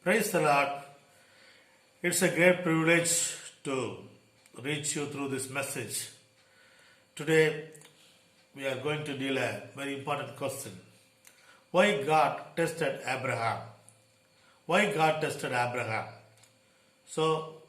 Praise the Lord. It's a great privilege to reach you through this message. Today, we are going to deal a very important question. Why God tested Abraham? Why God tested Abraham? So,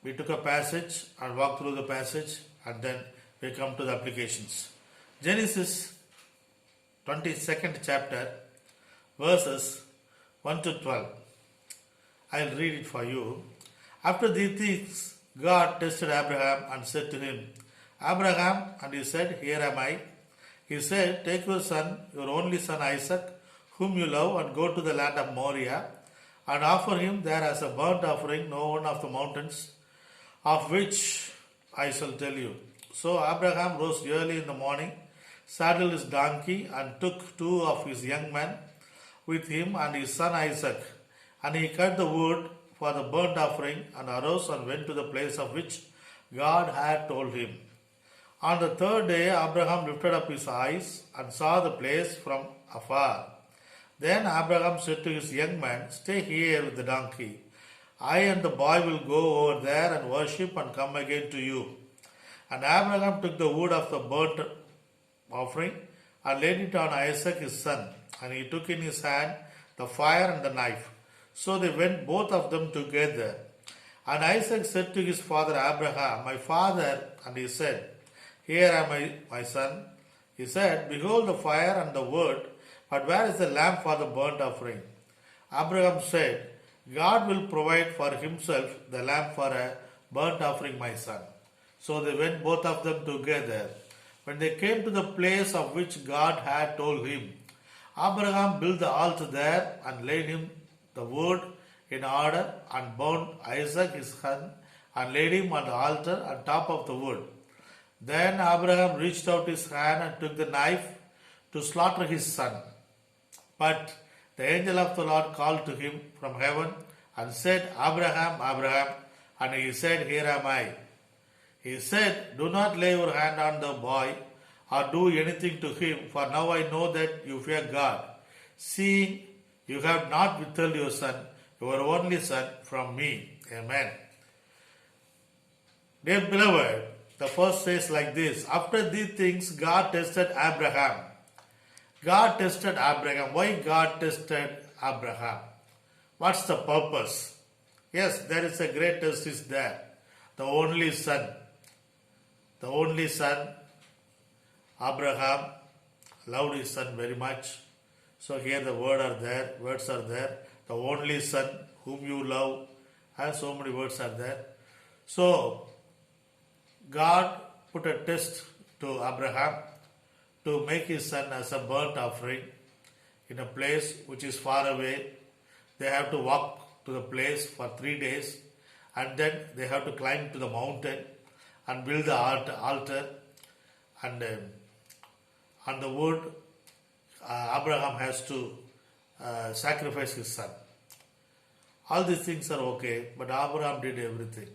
we took a passage and walked through the passage and then we come to the applications. Genesis 22nd chapter, verses 1 to 12. I'll read it for you. After these things, God tested Abraham and said to him, Abraham, and he said, Here am I. He said, Take your son, your only son Isaac, whom you love, and go to the land of Moriah, and offer him there as a burnt offering no one of the mountains, of which I shall tell you. So Abraham rose early in the morning, saddled his donkey, and took two of his young men with him and his son Isaac. And he cut the wood for the burnt offering and arose and went to the place of which God had told him. On the third day, Abraham lifted up his eyes and saw the place from afar. Then Abraham said to his young man, Stay here with the donkey. I and the boy will go over there and worship and come again to you. And Abraham took the wood of the burnt offering and laid it on Isaac his son. And he took in his hand the fire and the knife. So they went both of them together. And Isaac said to his father Abraham, My father. And he said, Here am I, my son. He said, Behold the fire and the wood, but where is the lamb for the burnt offering? Abraham said, God will provide for himself the lamb for a burnt offering, my son. So they went both of them together. When they came to the place of which God had told him, Abraham built the altar there and laid him the wood in order and bound Isaac his son and laid him on the altar on top of the wood. Then Abraham reached out his hand and took the knife to slaughter his son. But the angel of the Lord called to him from heaven and said, Abraham, Abraham. And he said, Here am I. He said, Do not lay your hand on the boy or do anything to him, for now I know that you fear God, seeing you have not withheld your son, your only son, from me. Amen. Dear beloved, the first says like this. After these things, God tested Abraham. God tested Abraham. Why God tested Abraham? What's the purpose? Yes, there is a great test is there. The only son. The only son, Abraham, loved his son very much. So here the words are there. The only son whom you love, and so many words are there. So God put a test to Abraham to make his son as a burnt offering in a place which is far away. They have to walk to the place for 3 days and then they have to climb to the mountain and build the altar and on the wood Abraham has to sacrifice his son. All these things are okay, but Abraham did everything.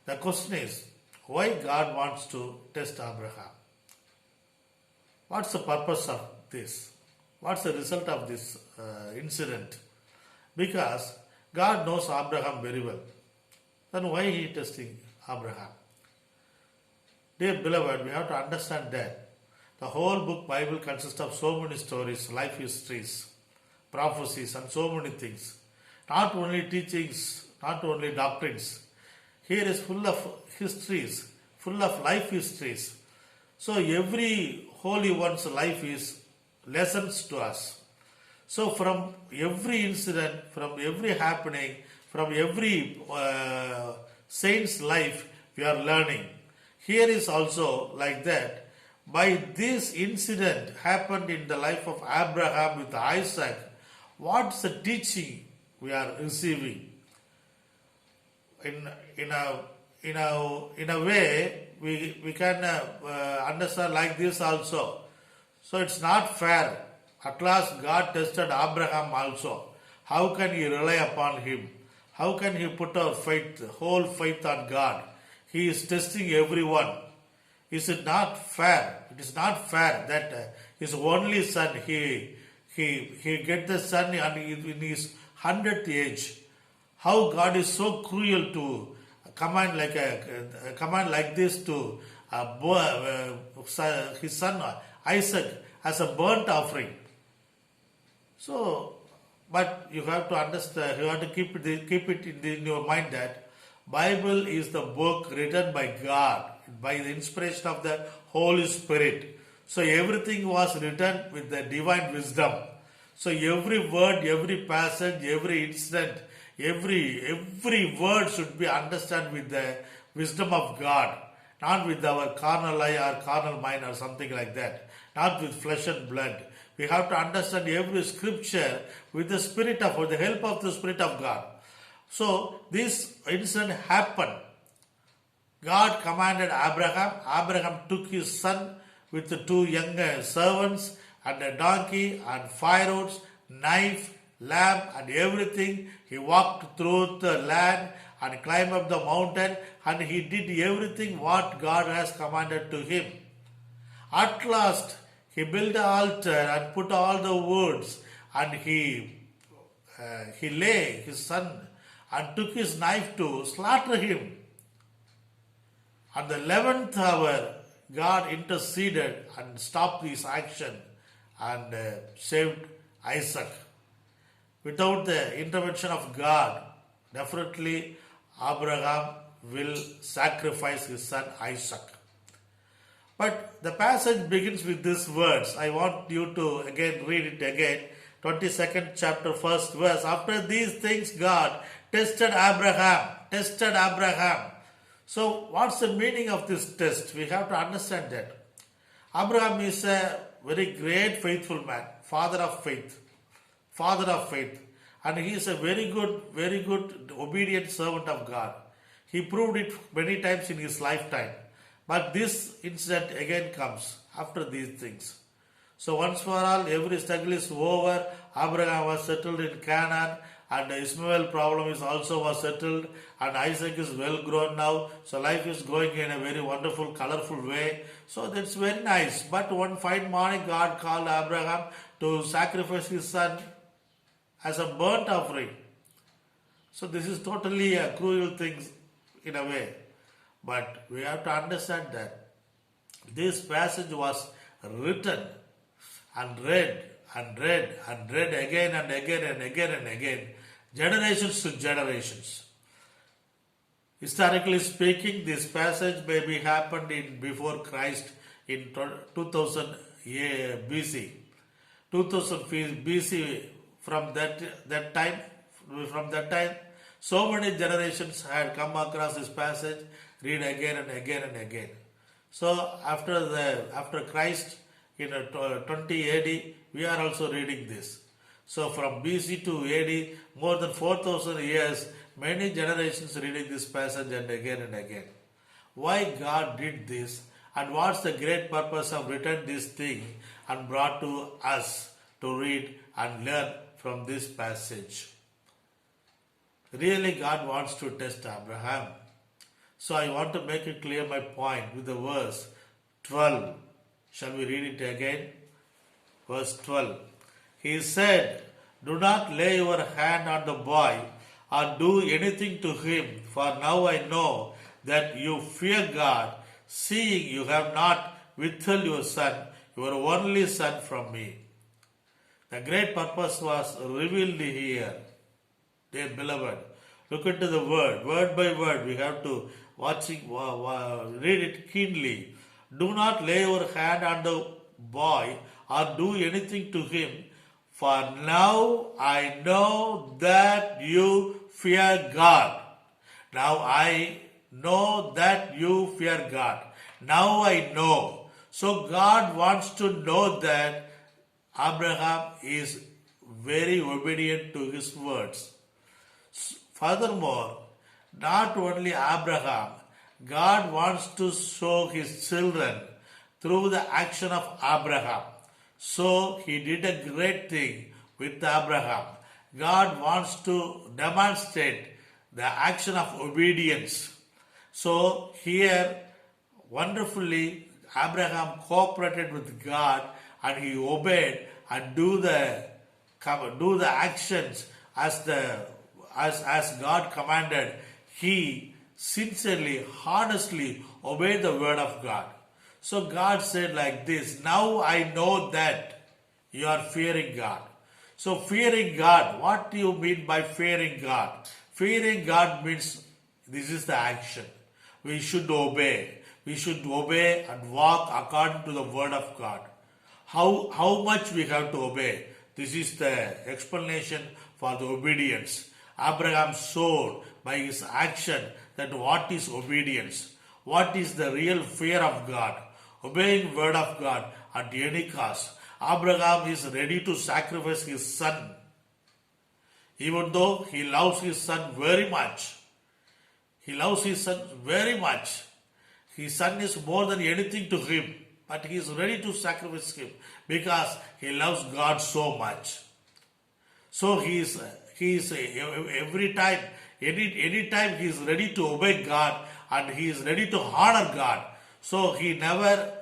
The question is, why God wants to test Abraham? What's the purpose of this? What's the result of this incident? Because God knows Abraham very well. Then why he is testing Abraham? Dear beloved, we have to understand that the whole book Bible consists of so many stories, life histories, prophecies and so many things. Not only teachings, not only doctrines. Here is full of histories, full of life histories. So every holy one's life is lessons to us. So from every incident, from every happening, from every saint's life, we are learning. Here is also like that. By this incident happened in the life of Abraham with Isaac, what's the teaching we are receiving? In a way, we can understand like this also. So it's not fair. At last God tested Abraham also. How can he rely upon him? How can he put our faith, whole faith on God? He is testing everyone. Is it not fair? It is not fair that his only son, he get the son and in his 100th age. How God is so cruel to command a command like this to his son Isaac as a burnt offering. So, but you have to understand, you have to keep it in your mind that Bible is the book written by God by the inspiration of the Holy Spirit. So everything was written with the divine wisdom. So every word, every passage, every incident, every word should be understood with the wisdom of God, not with our carnal eye or carnal mind or something like that, not with flesh and blood. We have to understand every scripture with the with the help of the Spirit of God. So this incident happened. God commanded Abraham. Abraham took his son with the two young servants and a donkey and firewood, knife, lamb and everything. He walked through the land and climbed up the mountain, and he did everything what God has commanded to him. At last, he built an altar and put all the woods, and he lay his son and took his knife to slaughter him. At the 11th hour, God interceded and stopped this action and saved Isaac. Without the intervention of God, definitely Abraham will sacrifice his son Isaac. But the passage begins with these words. I want you to again read it again. 22nd chapter, first verse. After these things, God tested Abraham. Tested Abraham. So, what's the meaning of this test? We have to understand that. Abraham is a very great faithful man, father of faith. Father of faith. And he is a very good obedient servant of God. He proved it many times in his lifetime. But this incident again comes after these things. So once for all, every struggle is over. Abraham was settled in Canaan, and the Ishmael problem is also was settled, and Isaac is well grown now. So life is going in a very wonderful, colorful way. So that's very nice. But one fine morning, God called Abraham to sacrifice his son as a burnt offering. So this is totally a cruel thing in a way. But we have to understand that this passage was written and read and read and read again and again and again and again, generations to generations. Historically speaking, this passage maybe happened before Christ in 2000 BC. 2000 BC, from that time, so many generations had come across this passage, read again and again and again. So after Christ in 20 AD, we are also reading this. So from BC to AD, more than 4,000 years, many generations reading this passage and again. Why God did this, and what's the great purpose of written this thing and brought to us to read and learn from this passage? Really, God wants to test Abraham. So I want to make it clear my point with the verse 12. Shall we read it again? Verse 12. He said, "Do not lay your hand on the boy or do anything to him, for now I know that you fear God, seeing you have not withheld your son, your only son, from me." The great purpose was revealed here. Dear beloved, look into the word by word. We have to read it keenly. Do not lay your hand on the boy or do anything to him, for now I know that you fear God. Now I know that you fear God. Now I know. So God wants to know that Abraham is very obedient to his words. Furthermore, not only Abraham, God wants to show his children through the action of Abraham. So he did a great thing with Abraham. God wants to demonstrate the action of obedience. So here, wonderfully, Abraham cooperated with God and he obeyed and do the actions as God commanded, he sincerely, honestly obeyed the word of God. So God said like this, now I know that you are fearing God. So fearing God, what do you mean by fearing God? Fearing God means this is the action. We should obey. We should obey and walk according to the word of God. How much we have to obey? This is the explanation for the obedience. Abraham showed by his action that what is obedience, what is the real fear of God, obeying word of God at any cost. Abraham is ready to sacrifice his son, even though he loves his son very much. He loves his son very much. His son is more than anything to him, but he is ready to sacrifice him because he loves God so much. So he is every time, any time he is ready to obey God and he is ready to honor God. So he never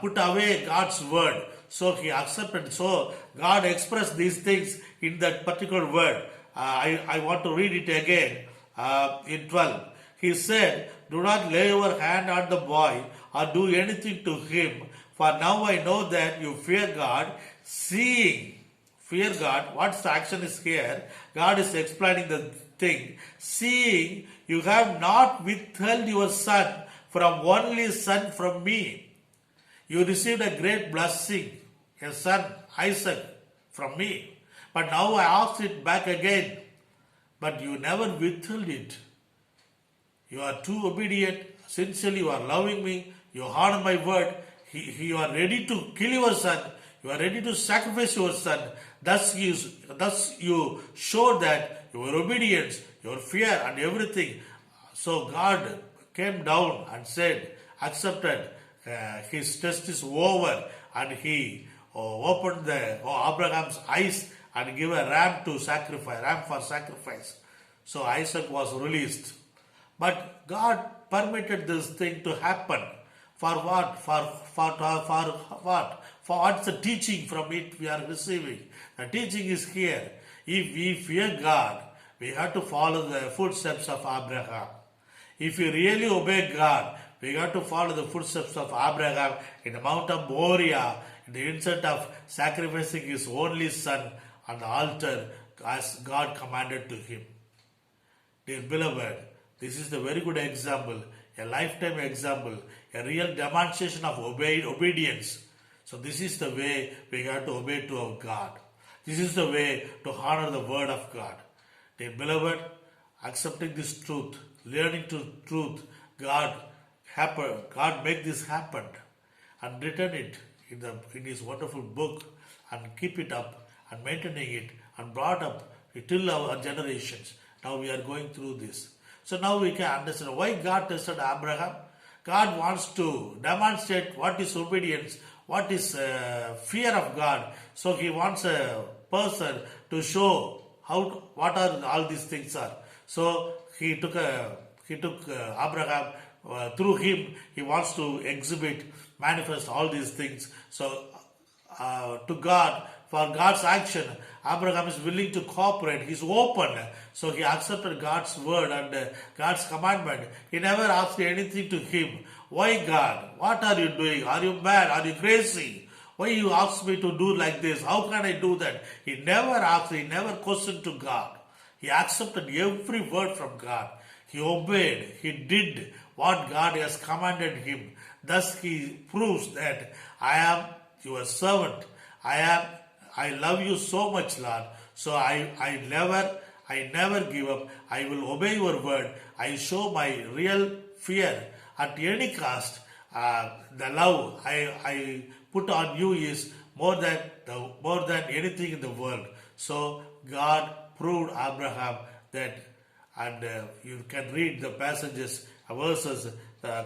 put away God's word. So he accepted. So God expressed these things in that particular word. I want to read it again in 12. He said, do not lay your hand on the boy or do anything to him, for now I know that you fear God, seeing. Fear God, what's the action is here? God is explaining the thing. Seeing you have not withheld your son from only son from me. You received a great blessing, a son, Isaac, from me. But now I asked it back again. But you never withheld it. You are too obedient. Sincerely, you are loving me. You honor my word. You are ready to kill your son. You are ready to sacrifice your son. Thus you show that your obedience, your fear and everything. So God came down and said, accepted, his test is over, and he opened Abraham's eyes and gave a ram for sacrifice. So Isaac was released. But God permitted this thing to happen. For what? For what? For what's the teaching from it we are receiving? The teaching is here. If we fear God, we have to follow the footsteps of Abraham. If we really obey God, we have to follow the footsteps of Abraham in the Mount of Moriah, in the instant of sacrificing his only son on the altar as God commanded to him. Dear beloved, this is the very good example, a lifetime example, a real demonstration of obedience. So this is the way we have to obey to our God. This is the way to honor the word of God. Dear beloved, accepting this truth, learning to truth, God make this happen and written it in his wonderful book and keep it up and maintaining it and brought up till our generations. Now we are going through this. So now we can understand why God tested Abraham. God wants to demonstrate what is obedience, what is fear of God. So he wants a person to show what are all these things are. So he took Abraham. Through him, he wants to manifest all these things. So to God, for God's action, Abraham is willing to cooperate. He's open. So he accepted God's word and God's commandment. He never asked anything to him. Why, God? What are you doing? Are you mad? Are you crazy? Why you ask me to do like this? How can I do that? He never asked. He never questioned to God. He accepted every word from God. He obeyed. He did what God has commanded him. Thus he proves that I am your servant. I love you so much, Lord. So I never give up. I will obey your word. I show my real fear at any cost. The love I put on you is more than anything in the world. So God proved Abraham that, and you can read the passages, verses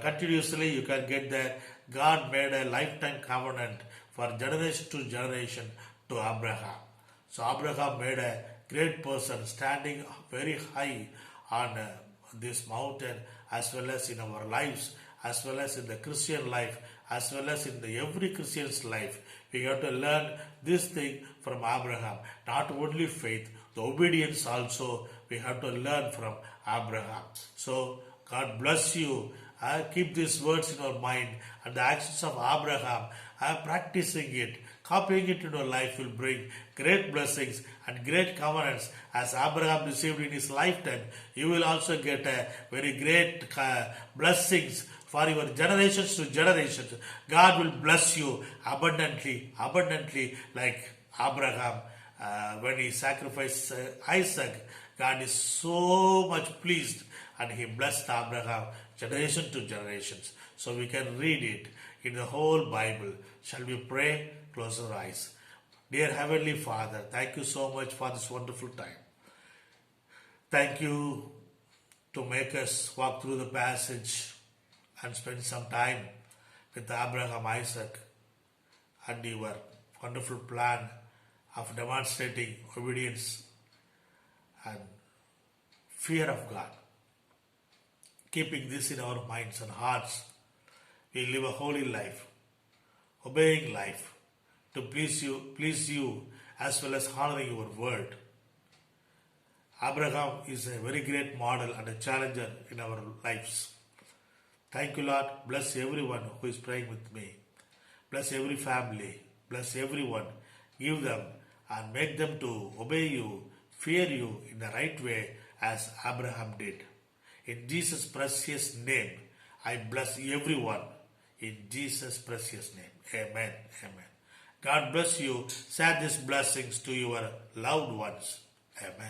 continuously. You can get that God made a lifetime covenant for generation to generation to Abraham. So Abraham made a great person standing very high on this mountain, as well as in our lives, as well as in the Christian life, as well as in every Christian's life. We have to learn this thing from Abraham. Not only faith, the obedience also we have to learn from Abraham. So God bless you. Keep these words in our mind, and the actions of Abraham, practicing it, copying it in your life will bring great blessings and great covenants. As Abraham received in his lifetime, you will also get a very great blessings for your generations to generations. God will bless you abundantly, like Abraham. When he sacrificed Isaac, God is so much pleased, and he blessed Abraham generation to generations. So we can read it in the whole Bible. Shall we pray? Close our eyes. Dear Heavenly Father, thank you so much for this wonderful time. Thank you to make us walk through the passage and spend some time with Abraham, Isaac, and your wonderful plan of demonstrating obedience and fear of God. Keeping this in our minds and hearts, we live a holy life, obeying life, to please you as well as honoring your word. Abraham is a very great model and a challenger in our lives. Thank you, Lord. Bless everyone who is praying with me. Bless every family. Bless everyone. Give them and make them to obey you, fear you in the right way as Abraham did. In Jesus' precious name, I bless everyone. In Jesus' precious name. Amen. Amen. God bless you. Share these blessings to your loved ones. Amen.